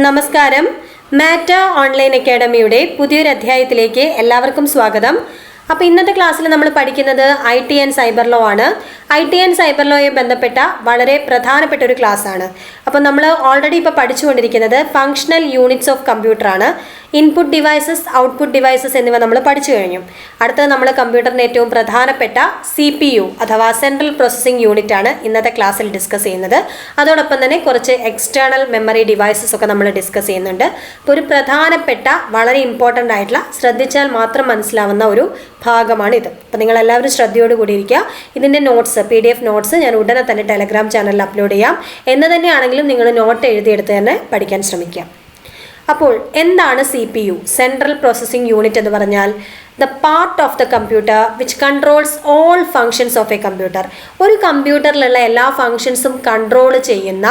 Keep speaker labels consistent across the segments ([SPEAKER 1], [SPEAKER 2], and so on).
[SPEAKER 1] നമസ്കാരം. മാറ്റ ഓൺലൈൻ അക്കാഡമിയുടെ പുതിയൊരു അധ്യായത്തിലേക്ക് എല്ലാവർക്കും സ്വാഗതം. അപ്പോൾ ഇന്നത്തെ ക്ലാസ്സിൽ നമ്മൾ പഠിക്കുന്നത് IT ആൻഡ് സൈബർ ലോ ആണ്. IT ആൻഡ് സൈബർ ലോയെ ബന്ധപ്പെട്ട വളരെ പ്രധാനപ്പെട്ട ഒരു ക്ലാസ് ആണ്. അപ്പോൾ നമ്മൾ ഓൾറെഡി ഇപ്പോൾ പഠിച്ചുകൊണ്ടിരിക്കുന്നത് ഫങ്ഷണൽ യൂണിറ്റ്സ് ഓഫ് കമ്പ്യൂട്ടർ ആണ്. ഇൻപുട്ട് ഡിവൈസസ്, ഔട്ട്പുട്ട് ഡിവൈസസ് എന്നിവ നമ്മൾ പഠിച്ചു കഴിഞ്ഞു. അടുത്തത് നമ്മൾ കമ്പ്യൂട്ടറിൻ്റെ ഏറ്റവും പ്രധാനപ്പെട്ട CPU അഥവാ സെൻട്രൽ പ്രോസസ്സിംഗ് യൂണിറ്റ് ആണ് ഇന്നത്തെ ക്ലാസ്സിൽ ഡിസ്കസ് ചെയ്യുന്നത്. അതോടൊപ്പം തന്നെ കുറച്ച് എക്സ്റ്റേണൽ മെമ്മറി ഡിവൈസസ് ഒക്കെ നമ്മൾ ഡിസ്കസ് ചെയ്യുന്നുണ്ട്. അപ്പോൾ ഒരു പ്രധാനപ്പെട്ട വളരെ ഇമ്പോർട്ടൻ്റ് ആയിട്ടുള്ള ശ്രദ്ധിച്ചാൽ മാത്രം മനസ്സിലാവുന്ന ഒരു ഭാഗമാണിത്. അപ്പോൾ നിങ്ങളെല്ലാവരും ശ്രദ്ധയോടുകൂടി ഇരിക്കുക. ഇതിൻ്റെ നോട്ട്സ് PDF നോട്ട്സ് ഞാൻ ഉടനെ തന്നെ ടെലഗ്രാം ചാനലിൽ അപ്ലോഡ് ചെയ്യാം. എന്ന് തന്നെയാണെങ്കിലും നിങ്ങൾ നോട്ട് എഴുതിയെടുത്ത് തന്നെ പഠിക്കാൻ ശ്രമിക്കുക. അപ്പോൾ എന്താണ് CPU, സെൻട്രൽ പ്രോസസ്സിംഗ് യൂണിറ്റ് എന്ന് പറഞ്ഞാൽ? The part of the computer which controls all functions of A computer. ഒരു കമ്പ്യൂട്ടറിലുള്ള എല്ലാ ഫങ്ഷൻസും കൺട്രോൾ ചെയ്യുന്ന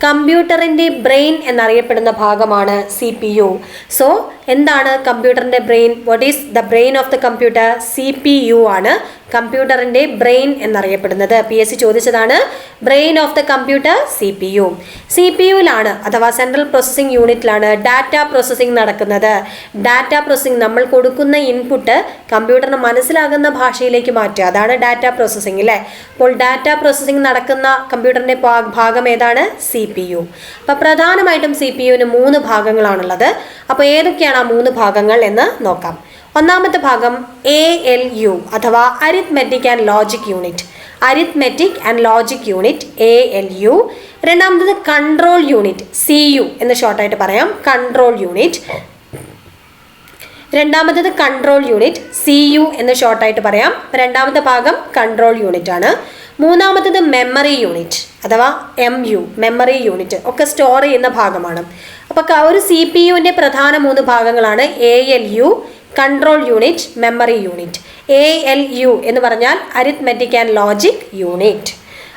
[SPEAKER 1] കമ്പ്യൂട്ടറിൻ്റെ ബ്രെയിൻ എന്നറിയപ്പെടുന്ന ഭാഗമാണ് CPU. സോ എന്താണ് കമ്പ്യൂട്ടറിൻ്റെ brain? What is the brain of the computer? CPU ആണ് കമ്പ്യൂട്ടറിൻ്റെ ബ്രെയിൻ എന്നറിയപ്പെടുന്നത്. PSC ചോദിച്ചതാണ് brain of the computer CPU. CPUവിലാണ് അഥവാ സെൻട്രൽ പ്രോസസ്സിംഗ് യൂണിറ്റിലാണ് ഡാറ്റ പ്രോസസ്സിംഗ് നടക്കുന്നത്. ഡാറ്റ പ്രോസസ്സിംഗ്, നമ്മൾ കൊടുക്കുന്ന ഇൻപുട്ട് കമ്പ്യൂട്ടറിന് മനസ്സിലാകുന്ന ഭാഷയിലേക്ക് മാറ്റുക, അതാണ് ഡാറ്റ പ്രോസസ്സിംഗ് അല്ലേ. അപ്പോൾ ഡാറ്റ പ്രോസസ്സിംഗ് നടക്കുന്ന കമ്പ്യൂട്ടറിൻ്റെ ഭാഗം ഏതാണ്? CPU. അപ്പോൾ പ്രധാനമായിട്ടും CPUവിന് 3 ഭാഗങ്ങളാണുള്ളത്. അപ്പോൾ ഏതൊക്കെയാണ് ആ 3 ഭാഗങ്ങൾ എന്ന് നോക്കാം. ഒന്നാമത്തെ ഭാഗം ALU അഥവാ arithmetic and logic unit. Arithmetic and logic unit ALU. രണ്ടാമത്തത് കൺട്രോൾ യൂണിറ്റ്, CU എന്ന് ഷോർട്ടായിട്ട് പറയാം, കൺട്രോൾ യൂണിറ്റ്. രണ്ടാമത്തത് കൺട്രോൾ യൂണിറ്റ്, CU എന്ന് ഷോർട്ടായിട്ട് പറയാം. രണ്ടാമത്തെ ഭാഗം കൺട്രോൾ യൂണിറ്റ് ആണ്. മൂന്നാമത്തത് മെമ്മറി യൂണിറ്റ് അഥവാ MU, മെമ്മറി യൂണിറ്റ് ഒക്കെ സ്റ്റോർ ചെയ്യുന്ന ഭാഗമാണ്. അപ്പോൾ ഒരു CPUവിൻ്റെ പ്രധാന 3 ഭാഗങ്ങളാണ് ALU, control unit, memory unit. ALU എന്ന് പറഞ്ഞാൽ അരിത്മെറ്റിക് ആൻഡ് ലോജിക് യൂണിറ്റ്.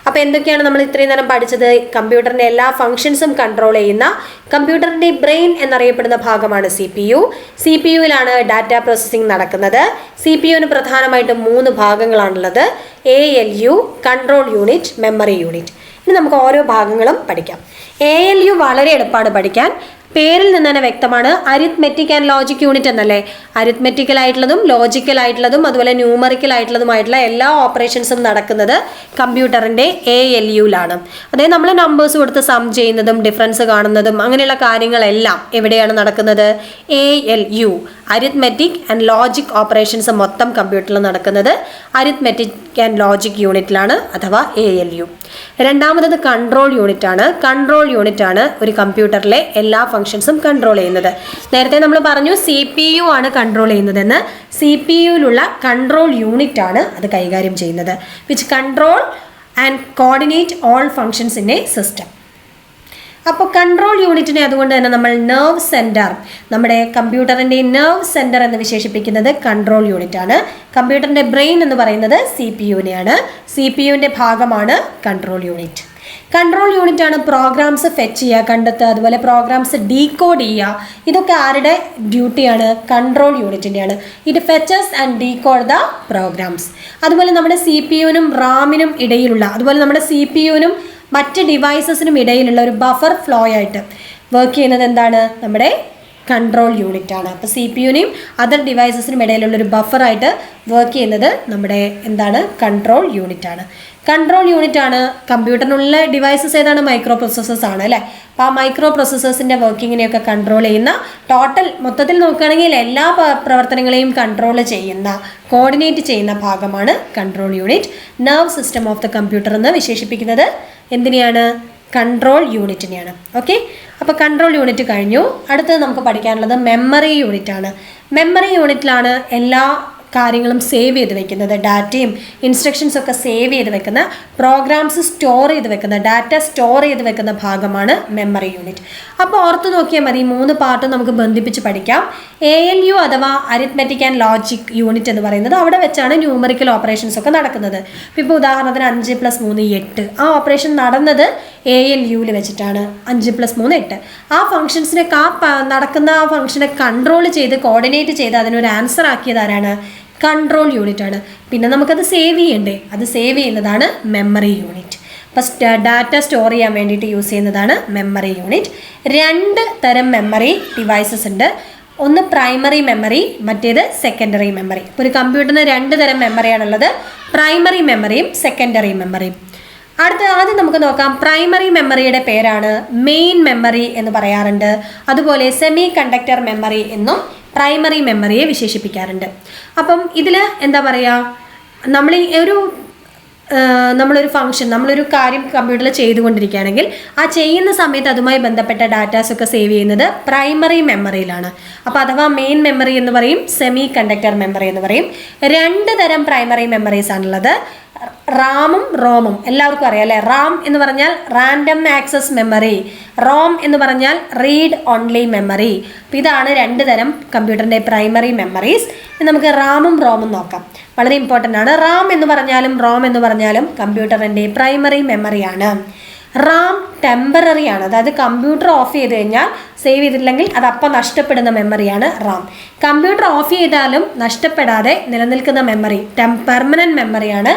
[SPEAKER 1] അപ്പോൾ എന്തൊക്കെയാണ് നമ്മൾ ഇത്രയും നേരം പഠിച്ചത്? കമ്പ്യൂട്ടറിൻ്റെ എല്ലാ ഫങ്ഷൻസും കൺട്രോൾ ചെയ്യുന്ന കമ്പ്യൂട്ടറിൻ്റെ ബ്രെയിൻ എന്നറിയപ്പെടുന്ന ഭാഗമാണ് CPU. CPUവിലാണ് ഡാറ്റ പ്രോസസ്സിംഗ് നടക്കുന്നത്. CPUവിന് പ്രധാനമായിട്ടും 3 ഭാഗങ്ങളാണുള്ളത്: ALU, control unit, memory unit. ഇനി നമുക്ക് ഓരോ ഭാഗങ്ങളും പഠിക്കാം. ALU വളരെ എളുപ്പമാണ് പഠിക്കാൻ. പേരിൽ നിന്ന് തന്നെ വ്യക്തമാണ്, അരിത്മെറ്റിക് ആൻഡ് ലോജിക് യൂണിറ്റ് എന്നല്ലേ. അരിത്മെറ്റിക്കൽ ആയിട്ടുള്ളതും ലോജിക്കൽ ആയിട്ടുള്ളതും അതുപോലെ ന്യൂമറിക്കൽ ആയിട്ടുള്ളതുമായിട്ടുള്ള എല്ലാ ഓപ്പറേഷൻസും നടക്കുന്നത് കമ്പ്യൂട്ടറിൻ്റെ ALUവിലാണ്. അതായത് നമ്മൾ നമ്പേഴ്സ് കൊടുത്ത് സം ചെയ്യുന്നതും ഡിഫറൻസ് കാണുന്നതും അങ്ങനെയുള്ള കാര്യങ്ങളെല്ലാം എവിടെയാണ് നടക്കുന്നത്? ALU, arithmetic and logic operations മൊത്തം കമ്പ്യൂട്ടറിൽ നടക്കുന്നത് അരിത്മെറ്റിക് ആൻഡ് ലോജിക് യൂണിറ്റിലാണ് അഥവാ ALU. രണ്ടാമത്തത് കൺട്രോൾ യൂണിറ്റ് ആണ്. കൺട്രോൾ യൂണിറ്റ് ആണ് ഒരു കമ്പ്യൂട്ടറിലെ എല്ലാ ഫങ്ഷൻസും കൺട്രോൾ ചെയ്യുന്നത്. നേരത്തെ നമ്മൾ പറഞ്ഞു CPU ആണ് കൺട്രോൾ ചെയ്യുന്നതെന്ന്. CPUവിലുള്ള കൺട്രോൾ യൂണിറ്റ് ആണ് അത് കൈകാര്യം ചെയ്യുന്നത്. Which control and coordinate all functions in A system. അപ്പോൾ കൺട്രോൾ യൂണിറ്റിനെ അതുകൊണ്ട് തന്നെ നമ്മൾ നെർവ് സെൻറ്റർ, നമ്മുടെ കമ്പ്യൂട്ടറിൻ്റെ നെർവ് സെൻറ്റർ എന്ന് വിശേഷിപ്പിക്കുന്നത് കൺട്രോൾ യൂണിറ്റ് ആണ്. കമ്പ്യൂട്ടറിൻ്റെ ബ്രെയിൻ എന്ന് പറയുന്നത് CPUവിനെയാണ്. CPUവിൻ്റെ ഭാഗമാണ് കൺട്രോൾ യൂണിറ്റ്. കൺട്രോൾ യൂണിറ്റ് ആണ് പ്രോഗ്രാംസ് ഫെച്ച് ചെയ്യുക, കണ്ടെത്തുക, അതുപോലെ പ്രോഗ്രാംസ് ഡീകോഡ് ചെയ്യുക. ഇതൊക്കെ ആരുടെ ഡ്യൂട്ടിയാണ്? കൺട്രോൾ യൂണിറ്റിൻ്റെയാണ്. It fetches and decode the programs. അതുപോലെ നമ്മുടെ CPUവിനും റാമിനും ഇടയിലുള്ള, അതുപോലെ നമ്മുടെ CPUവിനും മറ്റ് ഡിവൈസസിനും ഇടയിലുള്ള ഒരു ബഫർ ഫ്ലോ ആയിട്ട് വർക്ക് ചെയ്യുന്നത് എന്താണ്? നമ്മുടെ കൺട്രോൾ യൂണിറ്റ് ആണ്. അപ്പോൾ CPUവിനെയും അതർ ഡിവൈസസിനും ഇടയിലുള്ള ഒരു ബഫറായിട്ട് വർക്ക് ചെയ്യുന്നത് നമ്മുടെ എന്താണ്? കൺട്രോൾ യൂണിറ്റ് ആണ്. കൺട്രോൾ യൂണിറ്റ് ആണ് കമ്പ്യൂട്ടറിനുള്ള ഡിവൈസസ് ഏതാണ്? മൈക്രോ പ്രോസസ്സേഴ്സ് ആണ് അല്ലേ. അപ്പോൾ ആ മൈക്രോ പ്രോസസ്സേഴ്സിൻ്റെ വർക്കിങ്ങിനെയൊക്കെ കൺട്രോൾ ചെയ്യുന്ന, ടോട്ടൽ മൊത്തത്തിൽ നോക്കുകയാണെങ്കിൽ എല്ലാ പ്രവർത്തനങ്ങളെയും കൺട്രോൾ ചെയ്യുന്ന, കോർഡിനേറ്റ് ചെയ്യുന്ന ഭാഗമാണ് control unit. Nerve system of the computer എന്ന് വിശേഷിപ്പിക്കുന്നത് എന്തിനെയാണ്? കൺട്രോൾ യൂണിറ്റിനെയാണ്. ഓക്കെ, അപ്പോൾ കൺട്രോൾ യൂണിറ്റ് കഴിഞ്ഞു. അടുത്തത് നമുക്ക് പഠിക്കാനുള്ളത് മെമ്മറി യൂണിറ്റ് ആണ്. മെമ്മറി യൂണിറ്റിലാണ് എല്ലാ കാര്യങ്ങളും സേവ് ചെയ്ത് വെക്കുന്നത്, ഡാറ്റയും ഇൻസ്ട്രക്ഷൻസ് ഒക്കെ സേവ് ചെയ്ത് വെക്കുന്ന, പ്രോഗ്രാംസ് സ്റ്റോർ ചെയ്ത് വെക്കുന്ന, ഡാറ്റ സ്റ്റോർ ചെയ്ത് വെക്കുന്ന ഭാഗമാണ് മെമ്മറി യൂണിറ്റ്. അപ്പോൾ ഓർത്ത് നോക്കിയാൽ മതി, 3 പാർട്ടും നമുക്ക് ബന്ധിപ്പിച്ച് പഠിക്കാം. ALU അഥവാ അരിത്മെറ്റിക് ആൻഡ് ലോജിക് യൂണിറ്റ് എന്ന് പറയുന്നത് അവിടെ വെച്ചാണ് ന്യൂമറിക്കൽ ഓപ്പറേഷൻസ് ഒക്കെ നടക്കുന്നത്. ഇപ്പോൾ ഉദാഹരണത്തിന് 5 + 3 8, ആ ഓപ്പറേഷൻ നടന്നത് ALUവിൽ വെച്ചിട്ടാണ്. 5 + 3 8. ആ ഫംഗ്ഷൻസിനെ നടക്കുന്ന ആ ഫംഗ്ഷനെ കൺട്രോൾ ചെയ്ത് കോർഡിനേറ്റ് ചെയ്ത് അതിനൊരു ആൻസർ ആക്കിയത് ആരാണ്? കൺട്രോൾ യൂണിറ്റ് ആണ്. പിന്നെ നമുക്കത് സേവ് ചെയ്യണ്ടേ? അത് സേവ് ചെയ്യുന്നതാണ് മെമ്മറി യൂണിറ്റ്. അപ്പോൾ ഡാറ്റ സ്റ്റോർ ചെയ്യാൻ വേണ്ടിയിട്ട് യൂസ് ചെയ്യുന്നതാണ് മെമ്മറി യൂണിറ്റ്. 2 തരം മെമ്മറി ഡിവൈസസ് ഉണ്ട്. ഒന്ന് പ്രൈമറി മെമ്മറി, മറ്റേത് സെക്കൻഡറി മെമ്മറി. ഇപ്പോൾ ഒരു കമ്പ്യൂട്ടറിന് 2 തരം മെമ്മറിയാണുള്ളത്, പ്രൈമറി മെമ്മറിയും സെക്കൻഡറി മെമ്മറിയും. ആദ്യം നമുക്ക് നോക്കാം. പ്രൈമറി മെമ്മറിയുടെ പേരാണ് മെയിൻ മെമ്മറി എന്ന് പറയാറുണ്ട്. അതുപോലെ സെമി കണ്ടക്ടർ മെമ്മറി എന്നും പ്രൈമറി മെമ്മറിയെ വിശേഷിപ്പിക്കാറുണ്ട്. അപ്പം ഇതിൽ എന്താ പറയുക, നമ്മളൊരു ഫംഗ്ഷൻ, നമ്മളൊരു കാര്യം കമ്പ്യൂട്ടറിൽ ചെയ്തുകൊണ്ടിരിക്കുകയാണെങ്കിൽ ആ ചെയ്യുന്ന സമയത്ത് അതുമായി ബന്ധപ്പെട്ട ഡാറ്റാസൊക്കെ സേവ് ചെയ്യുന്നത് പ്രൈമറി മെമ്മറിയിലാണ്. അപ്പോൾ അഥവാ മെയിൻ മെമ്മറി എന്ന് പറയും, സെമി കണ്ടക്ടർ മെമ്മറി എന്ന് പറയും. 2 തരം പ്രൈമറി മെമ്മറീസ് ആണുള്ളത്, റാമും റോമും. എല്ലാവർക്കും അറിയാം അല്ലേ? റാം എന്ന് പറഞ്ഞാൽ റാൻഡം ആക്സസ് മെമ്മറി, റോം എന്ന് പറഞ്ഞാൽ റീഡ് ഓൺലി മെമ്മറി. അപ്പോൾ ഇതാണ് 2 തരം കമ്പ്യൂട്ടറിൻ്റെ പ്രൈമറി മെമ്മറീസ്. നമുക്ക് റാമും റോമും നോക്കാം. വളരെ ഇമ്പോർട്ടൻ്റ് ആണ്. റാം എന്ന് പറഞ്ഞാലും റോം എന്ന് പറഞ്ഞാലും കമ്പ്യൂട്ടറിൻ്റെ പ്രൈമറി മെമ്മറിയാണ്. റാം ടെമ്പററി ആണ്, അതായത് കമ്പ്യൂട്ടർ ഓഫ് ചെയ്ത് കഴിഞ്ഞാൽ സേവ് ചെയ്തിട്ടില്ലെങ്കിൽ അത് അപ്പം നഷ്ടപ്പെടുന്ന മെമ്മറിയാണ് റാം. കമ്പ്യൂട്ടർ ഓഫ് ചെയ്താലും നഷ്ടപ്പെടാതെ നിലനിൽക്കുന്ന മെമ്മറി, പെർമനൻറ്റ് മെമ്മറിയാണ്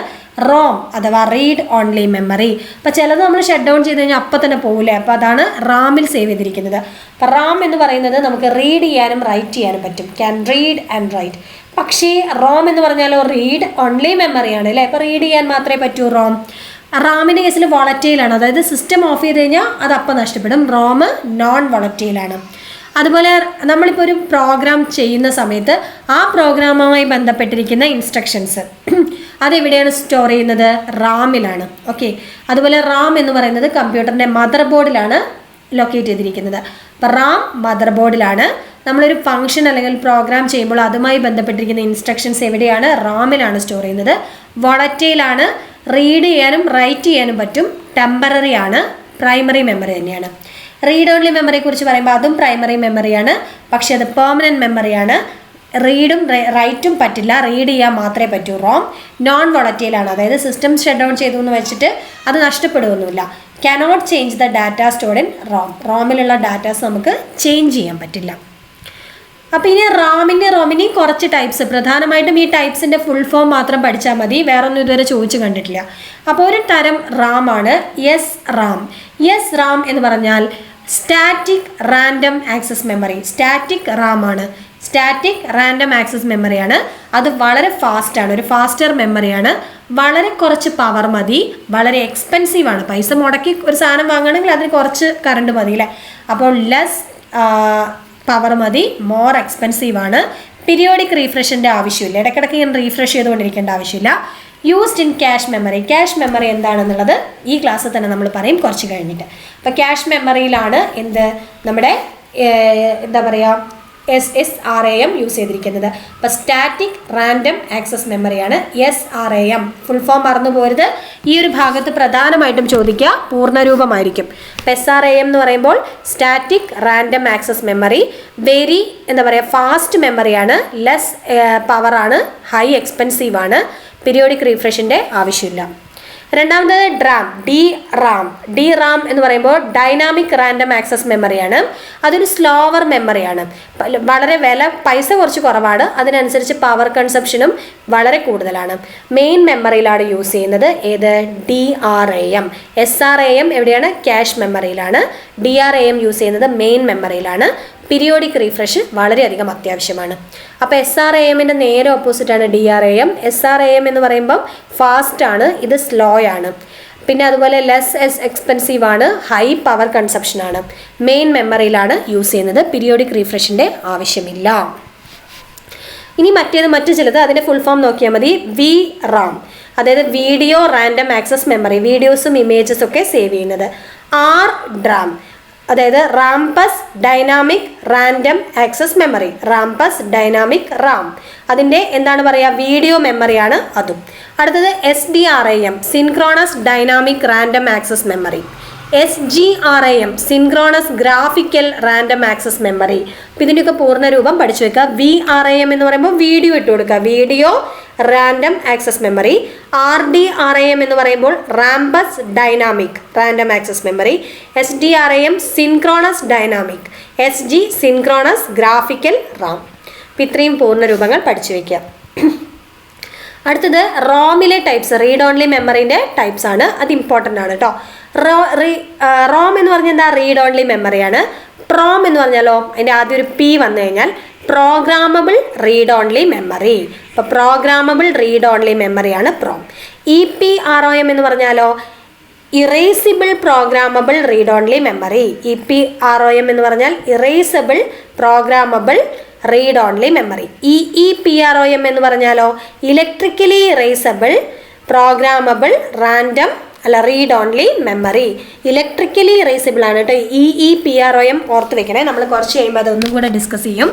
[SPEAKER 1] റോം അഥവാ റീഡ് ഓൺലി മെമ്മറി. അപ്പോൾ ചിലത് നമ്മൾ ഷട്ട് ഡൗൺ ചെയ്ത് കഴിഞ്ഞാൽ അപ്പം തന്നെ പോകില്ലേ, അപ്പോൾ അതാണ് റാമിൽ സേവ് ചെയ്തിരിക്കുന്നത്. അപ്പോൾ റാം എന്ന് പറയുന്നത് നമുക്ക് റീഡ് ചെയ്യാനും റൈറ്റ് ചെയ്യാനും പറ്റും, ക്യാൻ റീഡ് ആൻഡ് റൈറ്റ്. പക്ഷേ റോം എന്ന് പറഞ്ഞാലോ റീഡ് ഓൺലി മെമ്മറിയാണ് അല്ലേ, അപ്പോൾ റീഡ് ചെയ്യാൻ മാത്രമേ പറ്റൂ റോം. റാമിൻ്റെ കേസിൽ വോളറ്റൈലാണ്, അതായത് സിസ്റ്റം ഓഫ് ചെയ്ത് കഴിഞ്ഞാൽ അത് അപ്പം നഷ്ടപ്പെടും. റോം നോൺ വോളറ്റൈലാണ്. അതുപോലെ നമ്മളിപ്പോൾ ഒരു പ്രോഗ്രാം ചെയ്യുന്ന സമയത്ത് ആ പ്രോഗ്രാമുമായി ബന്ധപ്പെട്ടിരിക്കുന്ന ഇൻസ്ട്രക്ഷൻസ് അതെവിടെയാണ് സ്റ്റോർ ചെയ്യുന്നത്? റാമിലാണ്. ഓക്കെ. അതുപോലെ റാം എന്ന് പറയുന്നത് കമ്പ്യൂട്ടറിൻ്റെ മദർ ബോർഡിലാണ് ലൊക്കേറ്റ് ചെയ്തിരിക്കുന്നത്. അപ്പോൾ റാം മദർ ബോർഡിലാണ്. നമ്മളൊരു ഫംഗ്ഷൻ അല്ലെങ്കിൽ പ്രോഗ്രാം ചെയ്യുമ്പോൾ അതുമായി ബന്ധപ്പെട്ടിരിക്കുന്ന ഇൻസ്ട്രക്ഷൻസ് എവിടെയാണ്? റാമിലാണ് സ്റ്റോർ ചെയ്യുന്നത്. വോളറ്റൈലാണ്, റീഡ് ചെയ്യാനും റൈറ്റ് ചെയ്യാനും പറ്റും, ടെമ്പററി ആണ്, പ്രൈമറി മെമ്മറി തന്നെയാണ്. റീഡ് ഓൺലി മെമ്മറിയെ കുറിച്ച് പറയുമ്പോൾ അതും പ്രൈമറി മെമ്മറിയാണ്, പക്ഷേ അത് പെർമനൻറ്റ് മെമ്മറിയാണ്. റീഡും റൈറ്റും പറ്റില്ല, റീഡ് ചെയ്യാൻ മാത്രമേ പറ്റൂ. റോം നോൺ വോളറ്റൈലാണ്, അതായത് സിസ്റ്റം ഷട്ട് ഡൗൺ ചെയ്തു എന്ന് വെച്ചിട്ട് അത് നഷ്ടപ്പെടുകയൊന്നുമില്ല. cannot change the data stored in ROM. റോമിലുള്ള ഡാറ്റാസ് നമുക്ക് ചേഞ്ച് ചെയ്യാൻ പറ്റില്ല. അപ്പോൾ ഇനി റോമിൻ്റെയും കുറച്ച് ടൈപ്സ്, പ്രധാനമായിട്ടും ഈ ടൈപ്സിൻ്റെ ഫുൾ ഫോം മാത്രം പഠിച്ചാൽ മതി, വേറൊന്നും ഇതുവരെ ചോദിച്ചു കണ്ടിട്ടില്ല. അപ്പോൾ ഒരു തരം റാമാണ് എസ് റാം. എസ് റാം എന്ന് പറഞ്ഞാൽ static random access memory. Static Ram ആണ്, സ്റ്റാറ്റിക് റാൻഡം ആക്സസ് മെമ്മറിയാണ്. അത് വളരെ ഫാസ്റ്റാണ്, ഒരു ഫാസ്റ്റർ മെമ്മറിയാണ്. വളരെ കുറച്ച് പവർ മതി, വളരെ എക്സ്പെൻസീവാണ്. പൈസ മുടക്കി ഒരു സാധനം വാങ്ങണമെങ്കിൽ അതിന് കുറച്ച് കറണ്ട് മതി അല്ലേ. അപ്പോൾ ലെസ് പവർ മതി, മോർ എക്സ്പെൻസീവാണ്. പീരിയോഡിക് റീഫ്രഷിൻ്റെ ആവശ്യമില്ല, ഇടയ്ക്കിടയ്ക്ക് ഇങ്ങനെ റീഫ്രഷ് ചെയ്തുകൊണ്ടിരിക്കേണ്ട ആവശ്യമില്ല. Used in cache memory. Cache memory എന്താണെന്നുള്ളത് ഈ ക്ലാസ്സിൽ തന്നെ നമ്മൾ പറയും കുറച്ച് കഴിഞ്ഞിട്ട്. അപ്പോൾ ക്യാഷ് മെമ്മറിയിലാണ് നമ്മുടെ എന്താ പറയുക SRAM യൂസ് ചെയ്തിരിക്കുന്നത്. അപ്പോൾ സ്റ്റാറ്റിക് റാൻഡം ആക്സസ് മെമ്മറിയാണ് SRAM. ഫുൾ ഫോം മറന്നു പോരുത്. ഈ ഒരു ഭാഗത്ത് പ്രധാനമായിട്ടും ചോദിക്കുക പൂർണ്ണരൂപമായിരിക്കും. അപ്പോൾ SRAM എന്ന് പറയുമ്പോൾ static random access memory. Very എന്താ പറയുക ഫാസ്റ്റ് മെമ്മറിയാണ്, ലെസ് പവറാണ്, ഹൈ എക്സ്പെൻസീവാണ്, പീരിയോഡിക് റീഫ്രഷിൻ്റെ ആവശ്യമില്ല. രണ്ടാമത് ഡി റാം എന്ന് പറയുമ്പോൾ ഡൈനാമിക് റാൻഡം ആക്സസ് മെമ്മറിയാണ്. അതൊരു സ്ലോവർ മെമ്മറിയാണ്. വളരെ പൈസ കുറച്ച് കുറവാണ്, അതിനനുസരിച്ച് പവർ കൺസപ്ഷനും വളരെ കൂടുതലാണ്. മെയിൻ മെമ്മറിയിലാണ് യൂസ് ചെയ്യുന്നത്. ഏത്? DRAM. SRAM എവിടെയാണ്? ക്യാഷ് മെമ്മറിയിലാണ്. DRAM യൂസ് ചെയ്യുന്നത് മെയിൻ മെമ്മറിയിലാണ്. പീരിയോഡിക് റീഫ്രഷ് വളരെയധികം അത്യാവശ്യമാണ്. അപ്പോൾ SRAMൻ്റെ നേരെ ഓപ്പോസിറ്റാണ് DRAM. SRAM എന്ന് പറയുമ്പം ഫാസ്റ്റ് ആണ്, ഇത് സ്ലോ ആണ്. പിന്നെ അതുപോലെ ലെസ് എക്സ്പെൻസീവ് ആണ്, ഹൈ പവർ കൺസപ്ഷൻ ആണ്. മെയിൻ മെമ്മറിയിലാണ് യൂസ് ചെയ്യുന്നത്, പീരിയോഡിക് റീഫ്രഷിൻ്റെ ആവശ്യമില്ല. ഇനി മറ്റു ചിലത്, അതിൻ്റെ ഫുൾ ഫോം നോക്കിയാൽ മതി. VRAM, അതായത് വീഡിയോ റാൻഡം ആക്സസ് മെമ്മറി, വീഡിയോസും ഇമേജസും ഒക്കെ സേവ് ചെയ്യുന്നത്. RDRAM, അതായത് Rambus dynamic random access memory. Rambus dynamic RAM, അതിൻ്റെ എന്താണ് പറയുക, വീഡിയോ മെമ്മറിയാണ് അതും. അടുത്തത് SDRAM, synchronous dynamic random access memory. SGRAM, synchronous graphical random access memory. അപ്പോൾ ഇതിൻ്റെയൊക്കെ പൂർണ്ണരൂപം പഠിച്ചു വെക്കുക. VRAM എന്ന് പറയുമ്പോൾ വീഡിയോ ഇട്ട് കൊടുക്കുക, video random access memory. RDRAM എന്ന് പറയുമ്പോൾ Rambus dynamic random access memory. SDRAM synchronous dynamic. SG synchronous graphical RAM. അപ്പോൾ ഇത്രയും പൂർണ്ണരൂപങ്ങൾ പഠിച്ചു വയ്ക്കുക. അടുത്തത് റോമിലെ ടൈപ്സ്, റീഡ് ഓൺലി മെമ്മറിൻ്റെ ടൈപ്സ് ആണ്, അത് ഇമ്പോർട്ടൻ്റ് ആണ് കേട്ടോ. റോം എന്ന് പറഞ്ഞാൽ എന്താ, റീഡ് ഓൺലി മെമ്മറിയാണ്. പ്രോം എന്ന് പറഞ്ഞാലോ, അതിൻ്റെ ആദ്യം ഒരു പി വന്നു കഴിഞ്ഞാൽ പ്രോഗ്രാമബിൾ റീഡ് ഓൺലി മെമ്മറി. അപ്പോൾ പ്രോഗ്രാമബിൾ റീഡ് ഓൺലി മെമ്മറിയാണ് പ്രോം. EPROM എന്ന് പറഞ്ഞാലോ, erasable programmable read only memory. EPROM എന്ന് പറഞ്ഞാൽ erasable programmable read only memory. EEPROM എന്ന് പറഞ്ഞാലോ, electrically erasable programmable random read only memory. Electrically erasable ആണ് കേട്ടോ EEPROM. ഓർത്ത് വെക്കണേ, നമ്മൾ കുറച്ച് കഴിയുമ്പോൾ അതൊന്നും കൂടെ ഡിസ്കസ് ചെയ്യും.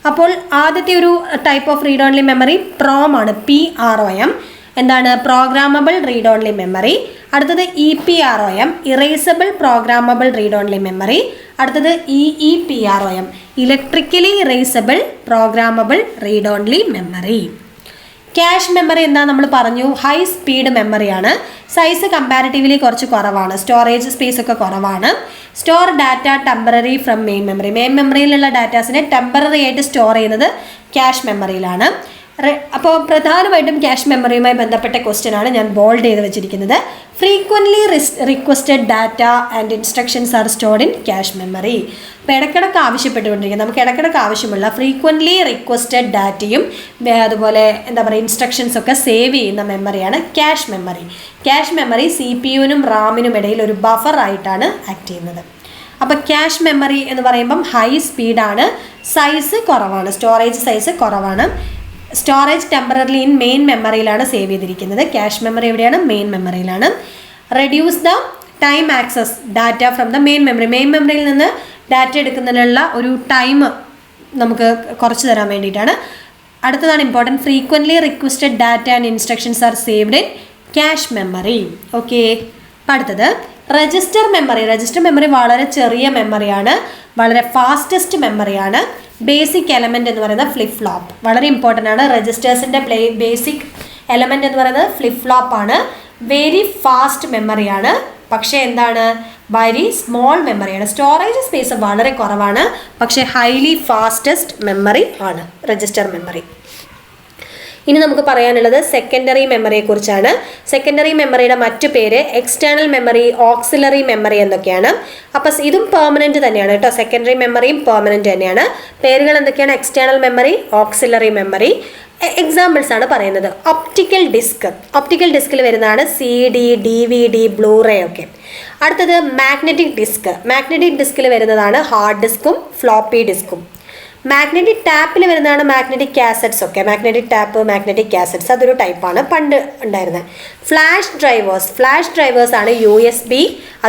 [SPEAKER 1] അപ്പോൾ ആദ്യത്തെ ഒരു type of read only memory PROM ആണ്, PROM എന്താണ്, പ്രോഗ്രാമബിൾ റീഡ് ഓൺലി മെമ്മറി. അടുത്തത് EPROM erasable programmable read only memory. അടുത്തത് EEPROM electrically erasable programmable read only memory. Cache memory എന്താ നമ്മൾ പറഞ്ഞു, ഹൈ സ്പീഡ് മെമ്മറിയാണ്. സൈസ് കമ്പാരിറ്റീവ്ലി കുറച്ച് കുറവാണ്, സ്റ്റോറേജ് സ്പേസ് ഒക്കെ കുറവാണ്. Store data temporary from main memory. Main മെമ്മറിയിലുള്ള ഡാറ്റാസിനെ ടെമ്പററി ആയിട്ട് സ്റ്റോർ ചെയ്യുന്നത് ക്യാഷ് മെമ്മറിയിലാണ്. അപ്പോൾ പ്രധാനമായിട്ടും ക്യാഷ് മെമ്മറിയുമായി ബന്ധപ്പെട്ട ക്വസ്റ്റ്യൻ ആണ് ഞാൻ ബോൾഡ് ചെയ്ത് വെച്ചിരിക്കുന്നത്. Frequently requested data and instructions R stored in cache memory. അപ്പോൾ ഇടയ്ക്കിടയ്ക്ക് ആവശ്യപ്പെട്ടുകൊണ്ടിരിക്കുന്നത്, നമുക്ക് ഇടയ്ക്കിടയ്ക്ക് ആവശ്യമുള്ള ഫ്രീക്വൻ്റ്ലി റിക്വസ്റ്റഡ് ഡാറ്റയും അതുപോലെ എന്താ പറയുക ഇൻസ്ട്രക്ഷൻസ് ഒക്കെ സേവ് ചെയ്യുന്ന മെമ്മറിയാണ് ക്യാഷ് മെമ്മറി. ക്യാഷ് മെമ്മറി CPU-നും RAM-നും ഇടയിൽ ഒരു ബഫർ ആയിട്ടാണ് ആക്ട് ചെയ്യുന്നത്. അപ്പോൾ ക്യാഷ് മെമ്മറി എന്ന് പറയുമ്പം ഹൈ സ്പീഡാണ്, സൈസ് കുറവാണ്, സ്റ്റോറേജ് സൈസ് കുറവാണ്. സ്റ്റോറേജ് ടെമ്പററി ഇൻ മെയിൻ മെമ്മറിയിലാണ് സേവ് ചെയ്തിരിക്കുന്നത്. ക്യാഷ് മെമ്മറി എവിടെയാണ്, മെയിൻ മെമ്മറിയിലാണ്. Reduce the time access data from the main memory. Main മെമ്മറിയിൽ നിന്ന് ഡാറ്റ എടുക്കുന്നതിനുള്ള ഒരു ടൈം നമുക്ക് കുറച്ച് തരാൻ വേണ്ടിയിട്ടാണ്. അടുത്തതാണ് important, frequently requested data and instructions R saved in cache memory. Okay. അപ്പം അടുത്തത് രജിസ്റ്റർ മെമ്മറി. രജിസ്റ്റർ മെമ്മറി വളരെ ചെറിയ മെമ്മറിയാണ്, വളരെ ഫാസ്റ്റസ്റ്റ് മെമ്മറിയാണ്. ബേസിക് എലമെൻ്റ് എന്ന് പറയുന്നത് ഫ്ലിപ്പ് ഫ്ലോപ്പ്, വളരെ ഇമ്പോർട്ടൻ്റ് ആണ്. രജിസ്റ്റേഴ്സിൻ്റെ ബേസിക് എലമെൻ്റ് എന്ന് പറയുന്നത് ഫ്ലിപ്പ് ഫ്ലോപ്പ് ആണ്. വെരി ഫാസ്റ്റ് മെമ്മറിയാണ്, പക്ഷേ എന്താണ്, വെരി സ്മോൾ മെമ്മറിയാണ്. സ്റ്റോറേജ് സ്പേസ് വളരെ കുറവാണ്, പക്ഷേ ഹൈലി ഫാസ്റ്റസ്റ്റ് മെമ്മറി ആണ് രജിസ്റ്റർ മെമ്മറി. ഇനി നമുക്ക് പറയാനുള്ളത് സെക്കൻഡറി മെമ്മറിയെ കുറിച്ചാണ്. സെക്കൻഡറി മെമ്മറിയുടെ മറ്റു പേര് എക്സ്റ്റേണൽ മെമ്മറി, ഓക്സിലറി മെമ്മറി എന്നൊക്കെയാണ്. അപ്പം ഇതും പെർമനൻറ്റ് തന്നെയാണ് കേട്ടോ. സെക്കൻഡറി മെമ്മറിയും പെർമനൻറ്റ് തന്നെയാണ്. പേരുകൾ എന്തൊക്കെയാണ്, external memory, auxiliary memory. Examples ആണ് പറയുന്നത്. ഒപ്റ്റിക്കൽ ഡിസ്ക്, ഒപ്റ്റിക്കൽ ഡിസ്കിൽ വരുന്നതാണ് CD, DVD, ബ്ലൂറേ ഒക്കെ. അടുത്തത് മാഗ്നറ്റിക് ഡിസ്ക്. മാഗ്നറ്റിക് ഡിസ്കിൽ വരുന്നതാണ് ഹാർഡ് ഡിസ്കും ഫ്ലോപ്പി ഡിസ്കും. മാഗ്നറ്റിക് ടാപ്പിൽ വരുന്നതാണ് മാഗ്നറ്റിക് കാസറ്റ്സ് ഒക്കെ. മാഗ്നറ്റിക് ടാപ്പ്, മാഗ്നറ്റിക് കാസറ്റ്സ് അതൊരു ടൈപ്പാണ് പണ്ട് ഉണ്ടായിരുന്നത്. ഫ്ലാഷ് ഡ്രൈവേഴ്സ്, ഫ്ലാഷ് ഡ്രൈവേഴ്സ് ആണ് USB,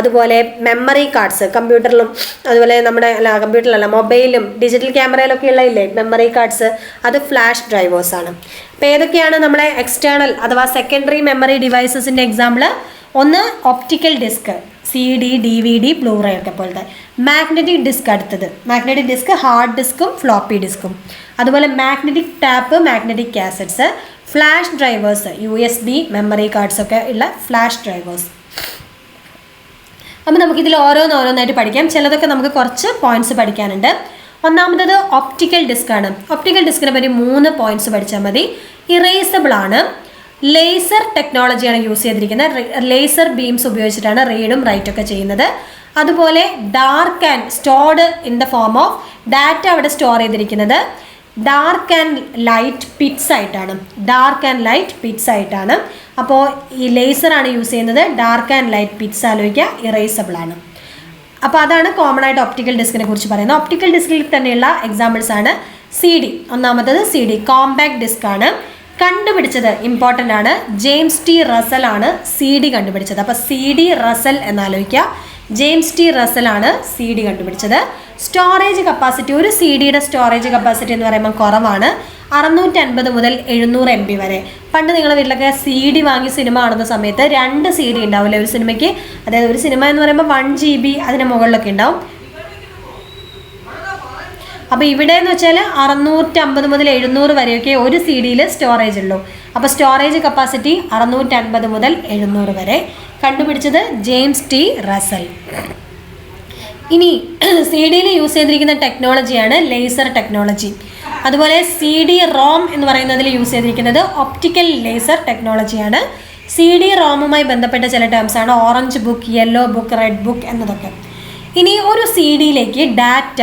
[SPEAKER 1] അതുപോലെ മെമ്മറി കാർഡ്സ്, കമ്പ്യൂട്ടറിലും അതുപോലെ നമ്മുടെ കമ്പ്യൂട്ടറിലല്ല മൊബൈലും ഡിജിറ്റൽ ക്യാമറയിലൊക്കെ ഉള്ള ഇല്ലേ മെമ്മറി കാർഡ്സ്, അത് ഫ്ലാഷ് ഡ്രൈവേഴ്സ് ആണ്. അപ്പോൾ ഏതൊക്കെയാണ് നമ്മുടെ എക്സ്റ്റേണൽ അഥവാ സെക്കൻഡറി മെമ്മറി ഡിവൈസസിൻ്റെ എക്സാമ്പിൾ? ഒന്ന് optical disk, CD, DVD, Blu-ray ഒക്കെ പോലത്തെ. മാഗ്നറ്റിക് ഡിസ്ക് അടുത്തത്. മാഗ്നറ്റിക് ഡിസ്ക് ഹാർഡ് ഡിസ്കും ഫ്ലോപ്പി ഡിസ്കും. അതുപോലെ magnetic tape, magnetic cassettes. Flash drivers USB, memory cards ഒക്കെ ഉള്ള ഫ്ലാഷ് ഡ്രൈവേഴ്സ്. അപ്പോൾ നമുക്കിതിൽ ഓരോന്നായിട്ട് പഠിക്കാം. ചിലതൊക്കെ നമുക്ക് കുറച്ച് പോയിന്റ്സ് പഠിക്കാനുണ്ട്. ഒന്നാമത്തത് ഒപ്റ്റിക്കൽ ഡിസ്ക് ആണ്. ഒപ്റ്റിക്കൽ ഡിസ്കിനെ പറ്റി 3 പോയിന്റ്സ് പഠിച്ചാൽ മതി. ഇറേസബിൾ ആണ്, ലേസർ ടെക്നോളജിയാണ് യൂസ് ചെയ്തിരിക്കുന്നത്. ലേസർ ബീംസ് ഉപയോഗിച്ചിട്ടാണ് റീഡും റൈറ്റൊക്കെ ചെയ്യുന്നത്. അതുപോലെ dark and stored in the form of data അവിടെ സ്റ്റോർ ചെയ്തിരിക്കുന്നത് ഡാർക്ക് ആൻഡ് ലൈറ്റ് പിറ്റ്സ് ആയിട്ടാണ്. ഡാർക്ക് ആൻഡ് ലൈറ്റ് പിറ്റ്സ് ആയിട്ടാണ്. അപ്പോൾ ഈ ലേസറാണ് യൂസ് ചെയ്യുന്നത്. ഡാർക്ക് ആൻഡ് ലൈറ്റ് പിറ്റ്സ് ആലോചിക്കുക, ഇറേസബിൾ ആണ്. അപ്പോൾ അതാണ് കോമൺ ആയിട്ട് ഒപ്റ്റിക്കൽ ഡിസ്കിനെ കുറിച്ച് പറയുന്നത്. ഒപ്റ്റിക്കൽ ഡിസ്കിൽ തന്നെയുള്ള എക്സാമ്പിൾസ് ആണ് CD. ഒന്നാമത്തത് CD കോമ്പാക്ട് ഡിസ്ക് ആണ്. കണ്ടുപിടിച്ചത് ഇമ്പോർട്ടൻ്റ് ആണ്, ജെയിംസ് T. റസൽ ആണ് CD കണ്ടുപിടിച്ചത്. അപ്പോൾ CD റസൽ എന്നാലോചിക്കുക, ജെയിംസ് T. റസൽ ആണ് CD കണ്ടുപിടിച്ചത്. സ്റ്റോറേജ് കപ്പാസിറ്റി, ഒരു CDയുടെ സ്റ്റോറേജ് കപ്പാസിറ്റി എന്ന് പറയുമ്പോൾ കുറവാണ്, 650 മുതൽ 700 MB വരെ. പണ്ട് നിങ്ങളുടെ വീട്ടിലൊക്കെ CD വാങ്ങി സിനിമ കാണുന്ന സമയത്ത് 2 CD ഉണ്ടാവില്ലേ ഒരു സിനിമയ്ക്ക്. അതായത് ഒരു സിനിമ എന്ന് പറയുമ്പോൾ 1 GB അതിന് മുകളിലൊക്കെ ഉണ്ടാവും. അപ്പോൾ ഇവിടെ എന്ന് വെച്ചാൽ 650 മുതൽ 700 വരെയൊക്കെ ഒരു CDയിൽ സ്റ്റോറേജ് ഉള്ളൂ. അപ്പോൾ സ്റ്റോറേജ് കപ്പാസിറ്റി 650 മുതൽ 700 വരെ. കണ്ടുപിടിച്ചത് ജെയിംസ് T. റസൽ. ഇനി സി ഡിയിൽ യൂസ് ചെയ്തിരിക്കുന്ന ടെക്നോളജിയാണ് ലേസർ ടെക്നോളജി. അതുപോലെ സി ഡി റോം എന്ന് പറയുന്നതിൽ യൂസ് ചെയ്തിരിക്കുന്നത് ഒപ്റ്റിക്കൽ ലേസർ ടെക്നോളജിയാണ്. സി ഡി റോമുമായി ബന്ധപ്പെട്ട ചില ടേംസാണ് orange book, yellow book, red book എന്നതൊക്കെ. ഇനി ഒരു സി ഡിയിലേക്ക് ഡാറ്റ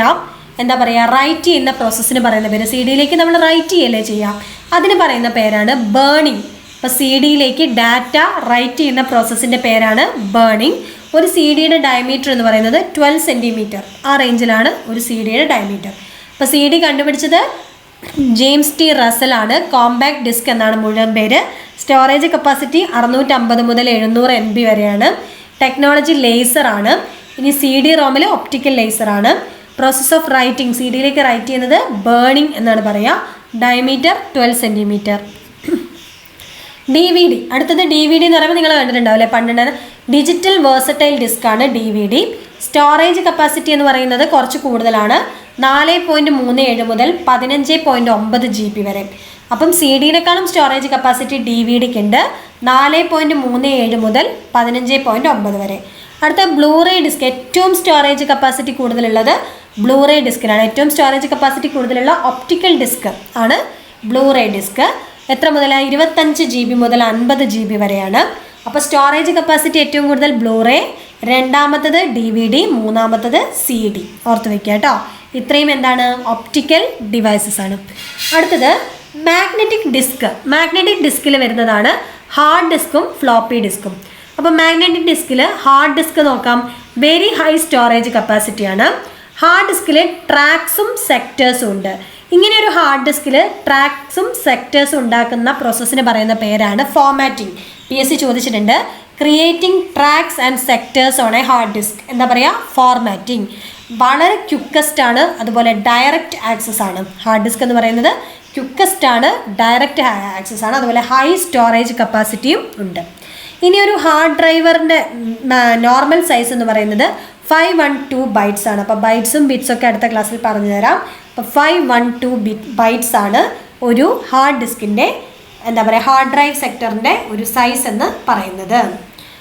[SPEAKER 1] എന്താ പറയുക റൈറ്റ് ചെയ്യുന്ന പ്രോസസ്സിന് പറയുന്ന പേര്, സി ഡിയിലേക്ക് നമ്മൾ റൈറ്റ് ചെയ്യല്ലേ ചെയ്യാം, അതിന് പറയുന്ന പേരാണ് ബേണിംഗ്. അപ്പോൾ സി ഡിയിലേക്ക് ഡാറ്റ റൈറ്റ് ചെയ്യുന്ന പ്രോസസ്സിൻ്റെ പേരാണ് ബേണിംഗ്. ഒരു സി ഡിയുടെ ഡയമീറ്റർ എന്ന് പറയുന്നത് 12 സെൻറ്റിമീറ്റർ, ആ റേഞ്ചിലാണ് ഒരു സി ഡിയുടെ ഡയമീറ്റർ. അപ്പോൾ സി ഡി കണ്ടുപിടിച്ചത് ജെയിംസ് ടി റസൽ ആണ്. കോമ്പാക്ട് ഡിസ്ക് എന്നാണ് മുഴുവൻ പേര്. സ്റ്റോറേജ് കപ്പാസിറ്റി 650 മുതൽ 700 MB വരെയാണ്. ടെക്നോളജി ലേസർ ആണ്. ഇനി സി ഡി റോമിൽ ഒപ്റ്റിക്കൽ ലേസർ ആണ്. പ്രോസസ് ഓഫ് റൈറ്റിംഗ്, സി ഡിയിലേക്ക് റൈറ്റ് ചെയ്യുന്നത് ബേണിംഗ് എന്നാണ് പറയുക. Diameter 12 centimetre. D V D, അടുത്തത് ഡി വി ഡി എന്ന് പറയുമ്പോൾ നിങ്ങൾ കണ്ടിട്ടുണ്ടാവില്ലേ പണ്ട് ഡിജിറ്റൽ വേഴ്സറ്റൈൽ ഡിസ്ക് ആണ് D V D. Storage capacity എന്ന് പറയുന്നത് കുറച്ച് കൂടുതലാണ്, 4.37 മുതൽ 15.9 GB വരെ. അപ്പം സി ഡിയിനേക്കാളും സ്റ്റോറേജ് കപ്പാസിറ്റി ഡി വി ഡിക്ക് ഉണ്ട്, 4.37 മുതൽ 15.9 വരെ. അടുത്ത ബ്ലൂറേ ഡിസ്ക്, ഏറ്റവും സ്റ്റോറേജ് കപ്പാസിറ്റി കൂടുതലുള്ളത് ബ്ലൂറേ ഡിസ്കിനാണ്. ഏറ്റവും സ്റ്റോറേജ് കപ്പാസിറ്റി കൂടുതലുള്ള ഒപ്റ്റിക്കൽ ഡിസ്ക് ആണ് ബ്ലൂറേ ഡിസ്ക്. എത്ര മുതലാണ്? 25 GB മുതൽ 50 GB വരെയാണ്. അപ്പോൾ സ്റ്റോറേജ് കപ്പാസിറ്റി ഏറ്റവും കൂടുതൽ ബ്ലൂറേ, രണ്ടാമത്തത് ഡി വി ഡി, മൂന്നാമത്തത് സി ഡി. ഓർത്ത് വെക്കുക കേട്ടോ. ഇത്രയും എന്താണ്? ഒപ്റ്റിക്കൽ ഡിവൈസസ് ആണ്. അടുത്തത് മാഗ്നറ്റിക് ഡിസ്ക്. മാഗ്നറ്റിക് ഡിസ്കിൽ വരുന്നതാണ് ഹാർഡ് ഡിസ്കും ഫ്ലോപ്പി ഡിസ്കും. അപ്പോൾ മാഗ്നറ്റിക് ഡിസ്കിൽ ഹാർഡ് ഡിസ്ക് നോക്കാം, വെരി ഹൈ സ്റ്റോറേജ് കപ്പാസിറ്റിയാണ്. ഹാർഡ് ഡിസ്കിൽ ട്രാക്സും സെക്ടേഴ്സും ഉണ്ട്. ഇങ്ങനെ ഒരു ഹാർഡ് ഡിസ്കിൽ ട്രാക്സും സെക്ടേഴ്സും ഉണ്ടാക്കുന്ന പ്രോസസ്സിന് പറയുന്ന പേരാണ് ഫോർമാറ്റിംഗ്. PSC ചോദിച്ചിട്ടുണ്ട്, creating tracks and sectors on a hard disk. എന്താ പറയുക? ഫോർമാറ്റിംഗ്. വളരെ ക്യുക്കസ്റ്റ് ആണ്, അതുപോലെ ഡയറക്റ്റ് ആക്സസ് ആണ്. ഹാർഡ് ഡിസ്ക് എന്ന് പറയുന്നത് ക്യുക്കസ്റ്റ് ആണ്, ഡയറക്റ്റ് ആക്സസ് ആണ്, അതുപോലെ ഹൈ സ്റ്റോറേജ് കപ്പാസിറ്റിയും ഉണ്ട്. ഇനി ഒരു ഹാർഡ് ഡ്രൈവറിൻ്റെ നോർമൽ സൈസ് എന്ന് പറയുന്നത് 512 ബൈറ്റ്സ് ആണ്. അപ്പോൾ ബൈറ്റ്സും ബിറ്റ്സും ഒക്കെ അടുത്ത ക്ലാസ്സിൽ പറഞ്ഞു തരാം. അപ്പോൾ 512 ബൈറ്റ്സ് ആണ് ഒരു ഹാർഡ് ഡിസ്കിൻ്റെ എന്താ പറയുക ഹാർഡ് ഡ്രൈവ് സെക്ടറിൻ്റെ ഒരു സൈസ് എന്ന് പറയുന്നത്.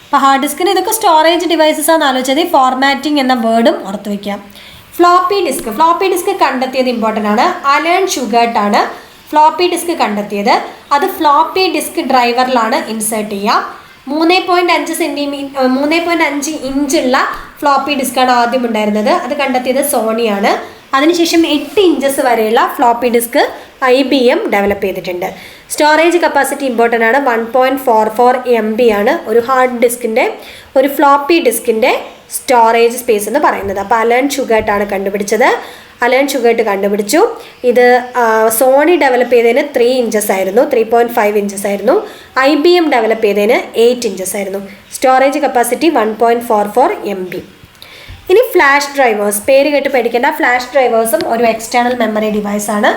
[SPEAKER 1] അപ്പോൾ ഹാർഡ് ഡിസ്കിന് ഇതൊക്കെ സ്റ്റോറേജ് ഡിവൈസസ് ആണെന്ന് ആലോചിച്ചത്. ഫോർമാറ്റിംഗ് എന്ന വേർഡും ഓർത്ത് വയ്ക്കാം. Floppy disk. ഫ്ലോപ്പി ഡിസ്ക് കണ്ടെത്തിയത് ഇമ്പോർട്ടൻ്റ് ആണ്. അലൻ ഷുഗർട്ട് ആണ് ഫ്ലോപ്പി ഡിസ്ക് കണ്ടെത്തിയത്. അത് ഫ്ലോപ്പി ഡിസ്ക് ഡ്രൈവറിലാണ് ഇൻസേർട്ട് ചെയ്യാം. 3.5 ഇഞ്ചുള്ള ഫ്ലോപ്പി ഡിസ്ക്കാണ് ആദ്യം ഉണ്ടായിരുന്നത്. അത് കണ്ടെത്തിയത് സോണിയാണ്. അതിനുശേഷം 8 ഇഞ്ചസ് വരെയുള്ള ഫ്ലോപ്പി ഡിസ്ക് IBM ഡെവലപ്പ് ചെയ്തിട്ടുണ്ട്. സ്റ്റോറേജ് കപ്പാസിറ്റി ഇമ്പോർട്ടൻ്റ് ആണ്. 1.44 MB ആണ് ഒരു ഹാർഡ് ഡിസ്കിൻ്റെ ഒരു ഫ്ലോപ്പി ഡിസ്കിൻ്റെ സ്റ്റോറേജ് സ്പേസ് എന്ന് പറയുന്നത്. അപ്പോൾ അലൻ ഷുഗർട്ട് ആണ് കണ്ടുപിടിച്ചത്. അലൻ ഷുഗർട്ട് കണ്ടുപിടിച്ചു. ഇത് സോണി ഡെവലപ്പ് ചെയ്തതിന് 3 ഇഞ്ചസ് ആയിരുന്നു, 3.5 ഇഞ്ചസ് ആയിരുന്നു. IBM ഡെവലപ്പ് ചെയ്തതിന് 8 ഇഞ്ചസ് ആയിരുന്നു. Storage capacity 1.44 MB. ഇനി ഫ്ലാഷ് ഡ്രൈവേഴ്സ്, പേര് കേട്ട് പേടിക്കേണ്ട. ഫ്ലാഷ് ഡ്രൈവേഴ്സും ഒരു എക്സ്റ്റേണൽ മെമ്മറി ഡിവൈസാണ്.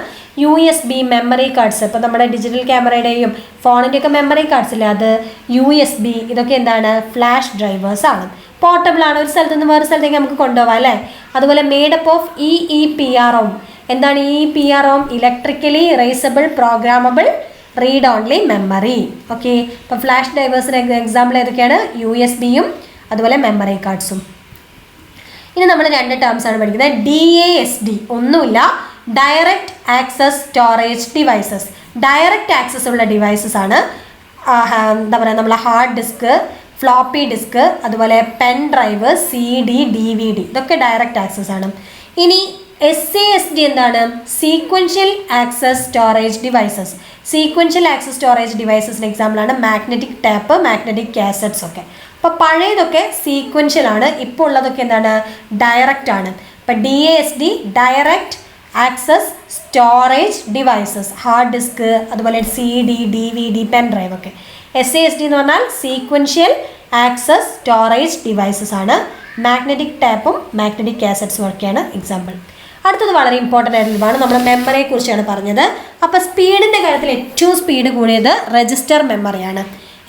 [SPEAKER 1] USB മെമ്മറി കാർഡ്സ്, ഇപ്പോൾ നമ്മുടെ ഡിജിറ്റൽ ക്യാമറയുടെയും ഫോണിൻ്റെയൊക്കെ മെമ്മറി കാർഡ്സ് ഇല്ലേ, അത് USB, ഇതൊക്കെ എന്താണ്? ഫ്ലാഷ് ഡ്രൈവേഴ്സ് ആണ്. പോർട്ടബിൾ ആണ്, ഒരു സ്ഥലത്ത് നിന്ന് വേറെ സ്ഥലത്തേക്ക് നമുക്ക് കൊണ്ടുപോകാം അല്ലേ. അതുപോലെ മേഡപ്പ് ഓഫ് EEPROM. എന്താണ് EEPROM? Electrically erasable programmable read only memory. Okay, ഇപ്പോൾ ഫ്ലാഷ് ഡ്രൈവേഴ്സിന് എക്സാമ്പിൾ ഏതൊക്കെയാണ്? USB-യും അതുപോലെ മെമ്മറി കാർഡ്സും. ഇനി നമ്മൾ 2 ടേംസ് ആണ് പഠിക്കുന്നത്. DASD ഒന്നുമില്ല, direct access storage devices. Direct access ഉള്ള ഡിവൈസസ് ആണ് എന്താ പറയുക നമ്മളെ ഹാർഡ് ഡിസ്ക്, ഫ്ലോപ്പി ഡിസ്ക്, അതുപോലെ പെൻ ഡ്രൈവ്, CD, DVD, ഇതൊക്കെ ഡയറക്റ്റ് ആക്സസ് ആണ്. ഇനി SASD എന്താണ്? Sequential access storage devices. Sequential access storage ഡിവൈസസിന് എക്സാമ്പിളാണ് മാഗ്നറ്റിക് ടാപ്പ്, മാഗ്നറ്റിക് കാസറ്റ്സ് ഒക്കെ. അപ്പോൾ പഴയതൊക്കെ സീക്വൻഷ്യൽ ആണ്, ഇപ്പോൾ ഉള്ളതൊക്കെ എന്താണ്? ഡയറക്റ്റ് ആണ്. അപ്പോൾ DASD direct access storage devices, hard disk, അതുപോലെ CD, DVD, പെൻ ഡ്രൈവ് ഒക്കെ. SASD എന്ന് പറഞ്ഞാൽ സീക്വൻഷ്യൽ ആക്സസ് സ്റ്റോറേജ് ഡിവൈസസ് ആണ്. മാഗ്നറ്റിക് ടാപ്പും മാഗ്നറ്റിക് കാസറ്റ്സും ഒക്കെയാണ് എക്സാമ്പിൾ. അടുത്തത് വളരെ ഇമ്പോർട്ടൻ്റ് ആയിട്ടുള്ളതാണ്, നമ്മുടെ മെമ്മറിയെ കുറിച്ചാണ് പറഞ്ഞത്. അപ്പോൾ സ്പീഡിൻ്റെ കാര്യത്തിൽ ഏറ്റവും സ്പീഡ് കൂടിയത് രജിസ്റ്റർ മെമ്മറിയാണ്.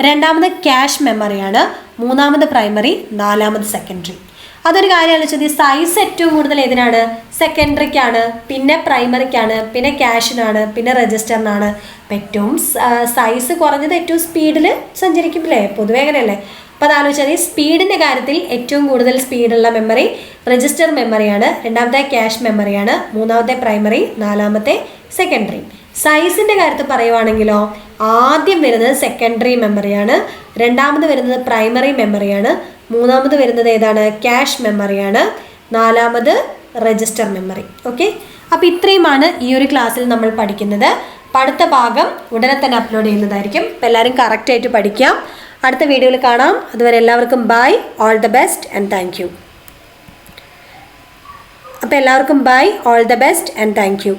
[SPEAKER 1] രണ്ടാമത് ക്യാഷ് മെമ്മറിയാണ്. മൂന്നാമത് പ്രൈമറി, നാലാമത് സെക്കൻഡറി. അതൊരു കാര്യം ആലോചിച്ചത്, സൈസ് ഏറ്റവും കൂടുതൽ ഏതിനാണ്? സെക്കൻഡറിക്കാണ്, പിന്നെ പ്രൈമറിക്കാണ്, പിന്നെ ക്യാഷിനാണ്, പിന്നെ രജിസ്റ്ററിനാണ്. അപ്പം ഏറ്റവും സൈസ് കുറഞ്ഞത് ഏറ്റവും സ്പീഡിൽ സഞ്ചരിക്കില്ലേ, പൊതുവേ അങ്ങനെയല്ലേ. അപ്പോൾ അതാലോചിച്ചാൽ സ്പീഡിൻ്റെ കാര്യത്തിൽ ഏറ്റവും കൂടുതൽ സ്പീഡുള്ള മെമ്മറി രജിസ്റ്റർ മെമ്മറിയാണ്, രണ്ടാമത്തെ ക്യാഷ് മെമ്മറിയാണ്, മൂന്നാമത്തെ പ്രൈമറി, നാലാമത്തെ സെക്കൻഡറി. സൈസിൻ്റെ കാര്യത്തിൽ പറയുവാണെങ്കിലോ ആദ്യം വരുന്നത് സെക്കൻഡറി മെമ്മറിയാണ്, രണ്ടാമത് വരുന്നത് പ്രൈമറി മെമ്മറിയാണ്, മൂന്നാമത് വരുന്നത് ഏതാണ് ക്യാഷ് മെമ്മറിയാണ്, നാലാമത് രജിസ്റ്റർ മെമ്മറി. ഓക്കെ, അപ്പോൾ ഇത്രയുമാണ് ഈ ഒരു ക്ലാസ്സിൽ നമ്മൾ പഠിക്കുന്നത്. അടുത്ത ഭാഗം ഉടനെ തന്നെ അപ്ലോഡ് ചെയ്യുന്നതായിരിക്കും. അപ്പോൾ എല്ലാവരും കറക്റ്റായിട്ട് പഠിക്കാം. അടുത്ത വീഡിയോയിൽ കാണാം. അതുവരെ എല്ലാവർക്കും bye, all the best and thank you. അപ്പോൾ എല്ലാവർക്കും bye, all the best and thank U.